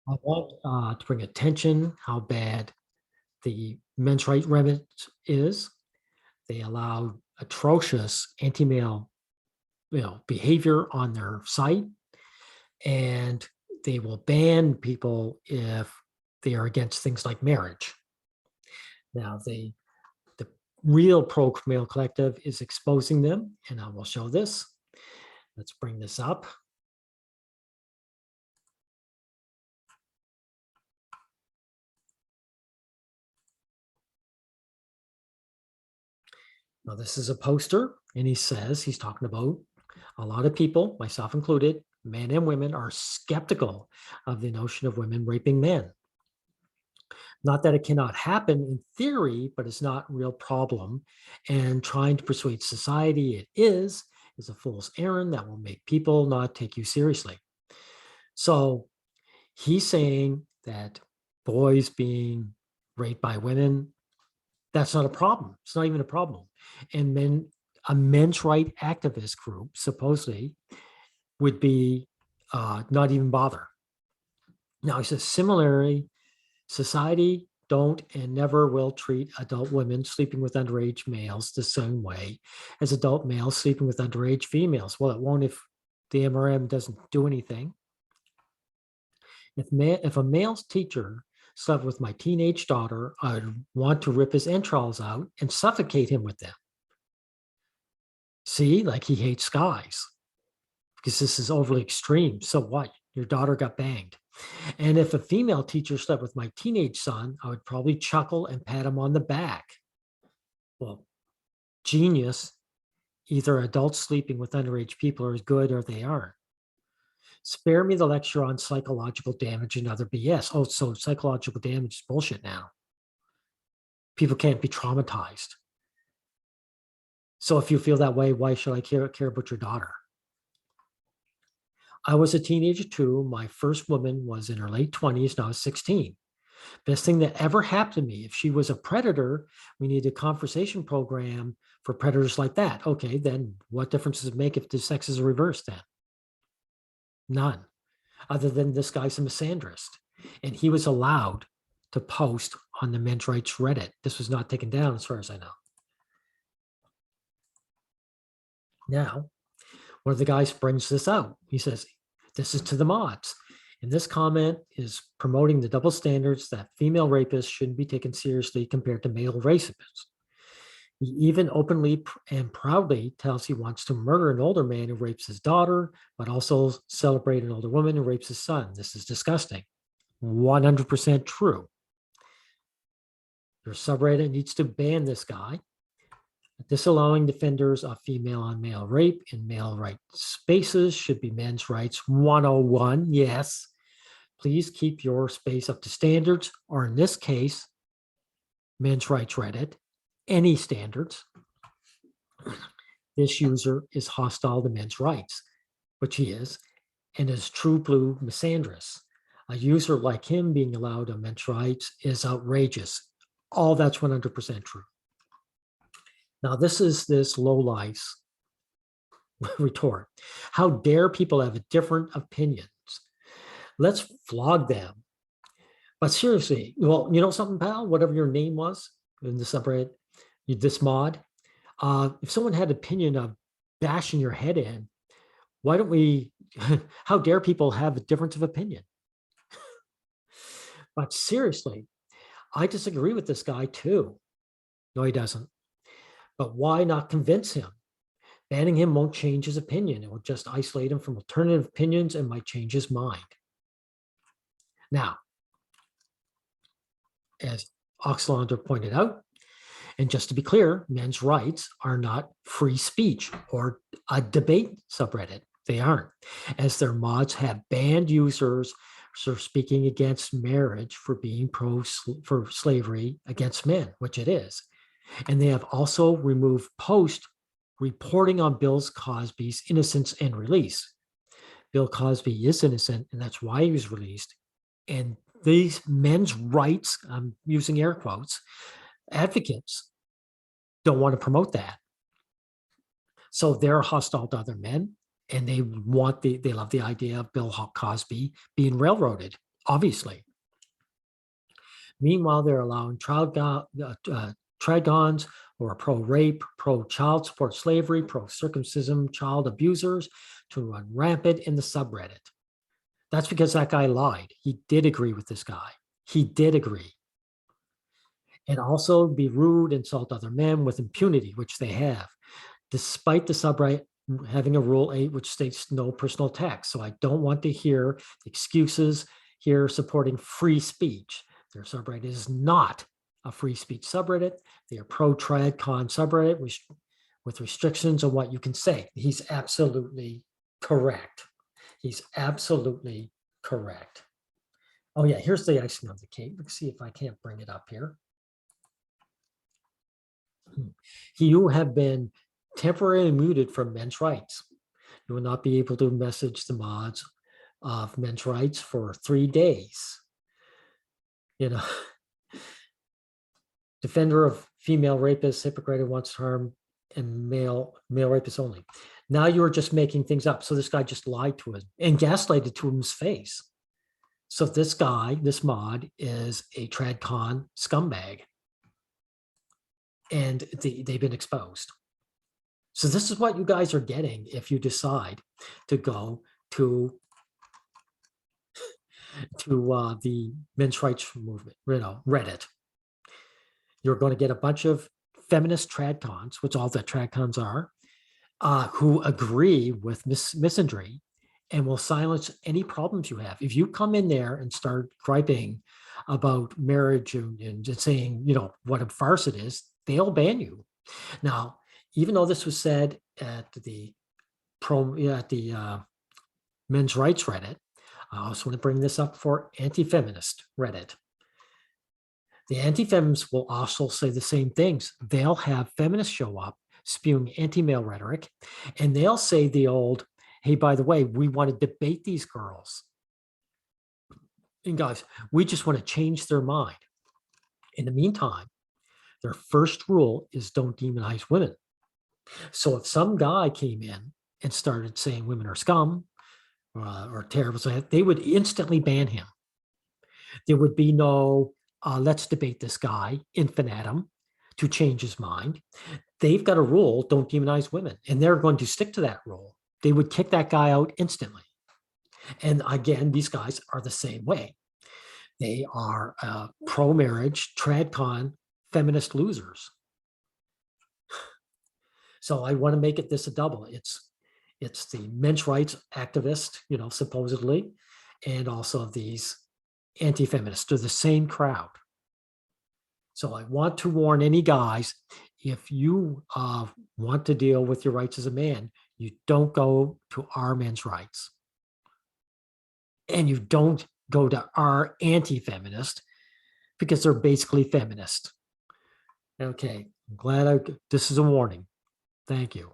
I want to bring attention how bad the men's rights remit is. They allow atrocious anti-male, behavior on their site, and they will ban people if they are against things like marriage. Now, the real pro-male collective is exposing them, and I will show this. Let's bring this up. Now, this is a poster, and he says he's talking about a lot of people, myself included, men and women, are skeptical of the notion of women raping men. Not that it cannot happen in theory, but it's not a real problem. And trying to persuade society it is a fool's errand that will make people not take you seriously. So he's saying that boys being raped by women, that's not a problem. It's not even a problem. And a men's right activist group supposedly would be not even bother. Now he says, similarly, society don't and never will treat adult women sleeping with underage males the same way as adult males sleeping with underage females. Well, it won't if the MRA doesn't do anything. If a male teacher slept with my teenage daughter, I'd want to rip his entrails out and suffocate him with them. See, like he hates guys because this is overly extreme. So what? Your daughter got banged. And if a female teacher slept with my teenage son, I would probably chuckle and pat him on the back. Well, genius. Either adults sleeping with underage people are good or they aren't. Spare me the lecture on psychological damage and other BS. Oh, so psychological damage is bullshit now. People can't be traumatized. So if you feel that way, why should I care about your daughter? I was a teenager too. My first woman was in her late 20s, now 16. Best thing that ever happened to me. If she was a predator, we need a conversation program for predators like that. Okay, then what difference does it make if the sex is reversed then? None, other than this guy's a misandrist. And he was allowed to post on the men's rights Reddit. This was not taken down as far as I know. Now, one of the guys brings this out. He says, this is to the mods. And this comment is promoting the double standards that female rapists shouldn't be taken seriously compared to male rapists. He even openly and proudly tells he wants to murder an older man who rapes his daughter, but also celebrate an older woman who rapes his son. This is disgusting. 100% true. Your subreddit needs to ban this guy. Disallowing defenders of female on male rape in male rights spaces should be men's rights 101. Yes. Please keep your space up to standards, or in this case, men's rights Reddit, any standards. This user is hostile to men's rights, which he is, and is true blue misandrist. A user like him being allowed on men's rights is outrageous. All that's 100% true. Now, this is this low-life retort. How dare people have different opinions? Let's flog them. But seriously, well, you know something, pal? Whatever your name was in the subreddit, this mod, if someone had opinion of bashing your head in, why don't we, how dare people have a difference of opinion? But seriously, I disagree with this guy too. No, he doesn't. But why not convince him? Banning him won't change his opinion. It will just isolate him from alternative opinions and might change his mind. Now, as Oxlander pointed out, and just to be clear, men's rights are not free speech or a debate subreddit. They aren't, as their mods have banned users for speaking against marriage for being for slavery against men, which it is. And they have also removed posts reporting on Bill Cosby's innocence and release. Bill Cosby is innocent, and that's why he was released. And these men's rights, I'm using air quotes, advocates don't want to promote that. So they're hostile to other men, and they love the idea of Bill Cosby being railroaded obviously. Meanwhile, they're allowing Tradcons who are pro-rape, pro-child support slavery, pro-circumcision child abusers to run rampant in the subreddit. That's because that guy lied. He did agree with this guy. He did agree. And also be rude, insult other men with impunity, which they have, despite the subreddit having a rule 8, which states no personal attacks. So I don't want to hear excuses here supporting free speech. Their subreddit is not a free speech subreddit. They are pro-Tradcon subreddit with restrictions on what you can say. He's absolutely correct. He's absolutely correct. Oh yeah, here's the icing on the cake. Let's see if I can't bring it up here. You have been temporarily muted from men's rights. You will not be able to message the mods of men's rights for 3 days. You know, defender of female rapists, hypocrite who wants to harm, and male rapists only. Now you're just making things up. So this guy just lied to him and gaslighted to his face. So this guy, this mod, is a Tradcon scumbag. And they've been exposed. So this is what you guys are getting if you decide to go to the men's rights movement, Reddit. You're going to get a bunch of feminist Tradcons, which all the Tradcons are, who agree with misandry and will silence any problems you have. If you come in there and start griping about marriage and just saying, what a farce it is, they'll ban you. Now, even though this was said at the men's rights Reddit, I also want to bring this up for anti-feminist Reddit. The anti-feminists will also say the same things. They'll have feminists show up spewing anti-male rhetoric, and they'll say the old, hey, by the way, we want to debate these girls. And guys, we just want to change their mind. In the meantime, their first rule is don't demonize women. So if some guy came in and started saying women are scum or terrible, they would instantly ban him. There would be no, let's debate this guy, infinitum, to change his mind. They've got a rule, don't demonize women, and they're going to stick to that rule. They would kick that guy out instantly. And again, these guys are the same way. They are pro-marriage, Tradcon, feminist losers. So I want to make it this a double. It's the men's rights activist, supposedly, and also these anti-feminists. They're the same crowd. So I want to warn any guys, if you want to deal with your rights as a man, you don't go to our men's rights. And you don't go to our anti-feminist because they're basically feminist. Okay, I'm glad this is a warning. Thank you.